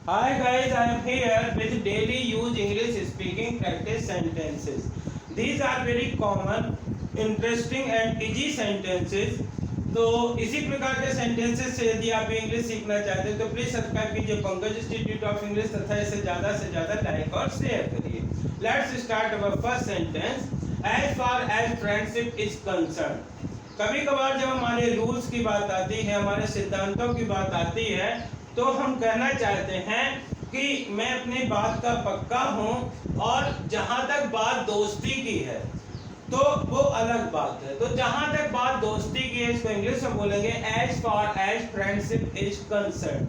Hi guys, I am here with daily use English speaking practice sentences. These are very common, interesting and easy sentences. तो इसी प्रकार के sentences से यदि आप इंग्लिश सीखना चाहते हैं तो प्लीज सब्सक्राइब कीजिए पंकज इंस्टीट्यूट ऑफ इंग्लिश तथा इसे ज़्यादा से ज़्यादा लाइक और शेयर करिए. Let's start our first sentence. As far as friendship is concern. कभी कभार जब हमारे रूल्स की बात आती है, हमारे सिद्धांतों की बात आती है, तो हम कहना चाहते हैं कि मैं अपनी बात का पक्का हूं और जहां तक बात दोस्ती की है तो वो अलग बात है. तो जहां तक बात दोस्ती की है इसको इंग्लिश में बोलेंगे as far as friendship is concern.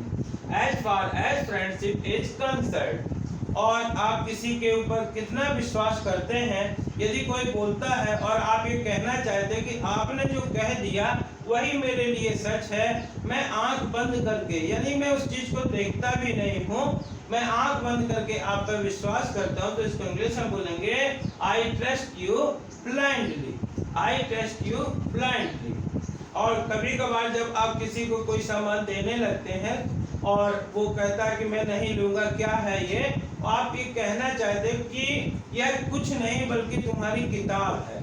As far as friendship is concern. और आप किसी के ऊपर कितना विश्वास करते हैं, यदि कोई बोलता है और आप ये कहना चाहते हैं कि आपने जो कह दिया वही मेरे लिए सच है, मैं आंख बंद करके, यानी मैं उस चीज को देखता भी नहीं हूँ, मैं आंख बंद करके आप पर विश्वास करता हूँ, तो इसको इंग्लिश में बोलेंगे I trust you blindly. I trust you blindly. और कभी कभार जब आप किसी को कोई सामान देने लगते हैं और वो कहता है कि मैं नहीं लूँगा, क्या है ये, आप ये कहना चाहते हैं कि यह कुछ नहीं बल्कि तुम्हारी किताब है,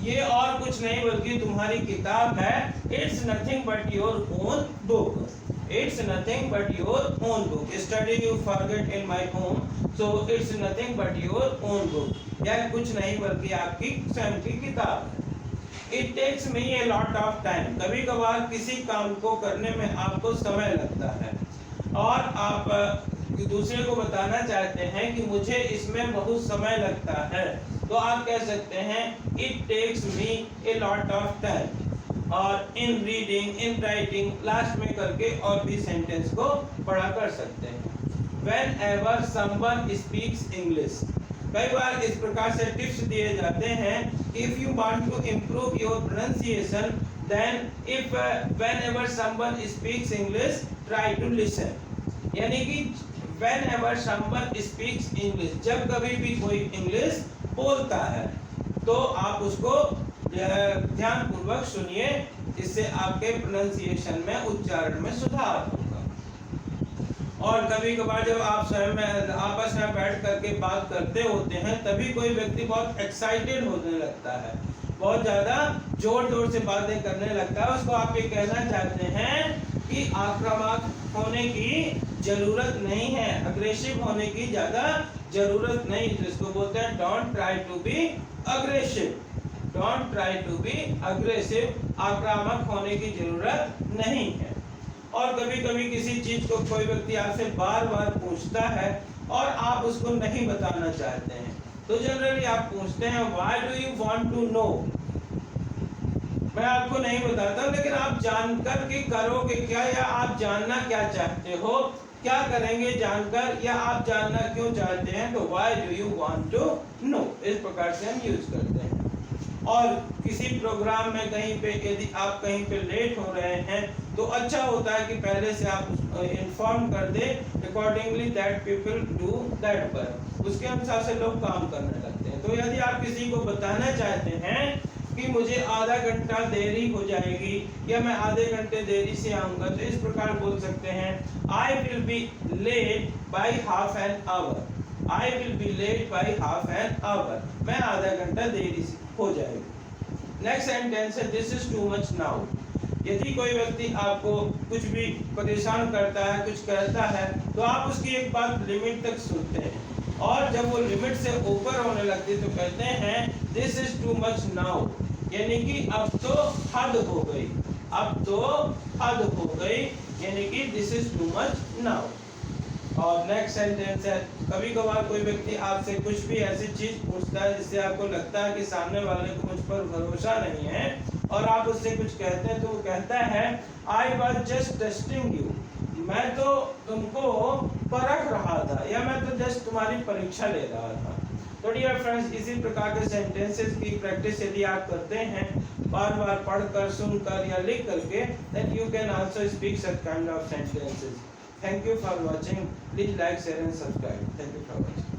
ये और कुछ नहीं बल्कि तुम्हारी किताब है. It's nothing but your own book. It's nothing but your own book. Study you forget in my home, so it's nothing but your own book. यह कुछ नहीं बल्कि आपकी स्वयं की किताब है. It takes me a lot of time. कभी कभार किसी काम को करने में आपको समय लगता है और आप दूसरे को बताना चाहते हैं कि मुझे इसमें बहुत समय लगता है, तो आप कह सकते हैं it takes me a lot of time. और in reading, in writing, last में करके और भी सेंटेंस को पढ़ा कर सकते हैं. Whenever someone speaks English. कई बार इस प्रकार से टिप्स दिए जाते हैं, if you want to improve your pronunciation then if whenever someone speaks English try to listen. यानी कि व्हेनेवर समवन स्पीक्स इंग्लिश, जब कभी भी कोई इंग्लिश बोलता है तो आप उसको ध्यानपूर्वक सुनिए, इससे आपके प्रोनाउंसिएशन में, उच्चारण में सुधार होगा. और कभी कभार जब आप स्वयं में आपस में बैठ करके बात करते होते हैं तभी कोई व्यक्ति बहुत एक्साइटेड होने लगता है, बहुत ज़्यादा जोर जोर से बातें करने लगता है, उसको आप ये कहना चाहते हैं कि आक्रामक होने की जरूरत नहीं है, अग्रेसिव होने की ज़्यादा जरूरत नहीं, तो इसको बोलते हैं don't try to be aggressive. Don't try to be aggressive. आक्रामक होने की जरूरत नहीं है. और कभी कभी किसी चीज को कोई व्यक्ति आपसे बार बार पूछता है और आप उसको नहीं बताना चाहते हैं, तो जनरली आप पूछते हैं why do you want to know. मैं आपको नहीं बताता, लेकिन आप जानकर के करोगे क्या, या आप जानना क्या चाहते हो, क्या करेंगे जानकर, या आप जानना क्यों चाहते हैं, तो why do you want to know. इस प्रकार से हम यूज करते हैं. और किसी प्रोग्राम में कहीं पे यदि आप कहीं पे लेट हो रहे हैं तो अच्छा होता है कि पहले से आप इन्फॉर्म कर दे, accordingly that people do that work. उसके अनुसार से लोग काम करने लगते हैं. तो यदि आप किसी को बताना चाहते हैं कि मुझे आधा घंटा देरी हो जाएगी या मैं आधे घंटे देरी से आऊँगा, तो इस प्रकार बोल सकते हैं I will be late by half an hour. I will be late by half an hour. मैं आधा घंटा देरी से हो जाएगी. नेक्स्ट सेंटेंस है this is too much now. यदि कोई व्यक्ति आपको कुछ भी परेशान करता है, कुछ कहता है, तो आप उसकी एक बात लिमिट तक सुनते हैं और जब वो लिमिट से ऊपर होने लगती है तो कहते हैं this is too much now. यानी कि अब तो हद हो गई, अब तो हद हो गई, यानी कि this is too much now. और नेक्स्ट सेंटेंस है कभी कभार कोई व्यक्ति आपसे कुछ भी ऐसी चीज पूछता है जिससे आपको लगता है कि सामने वाले को मुझ पर भरोसा नहीं है और आप उससे कुछ कहते हैं, तो वो कहता है I was just testing you. मैं तो तुमको परख रहा था, या मैं तो जस्ट तुम्हारी परीक्षा ले रहा था. तो डियर फ्रेंड्स, इसी प्रकार के सेंटेंसेस की प्रैक्टिस यदि आप करते हैं बार बार पढ़कर, सुनकर या लिख करके, then you can also speak such kind of sentences. Thank you for watching. Please like, share and subscribe. Thank you for watching.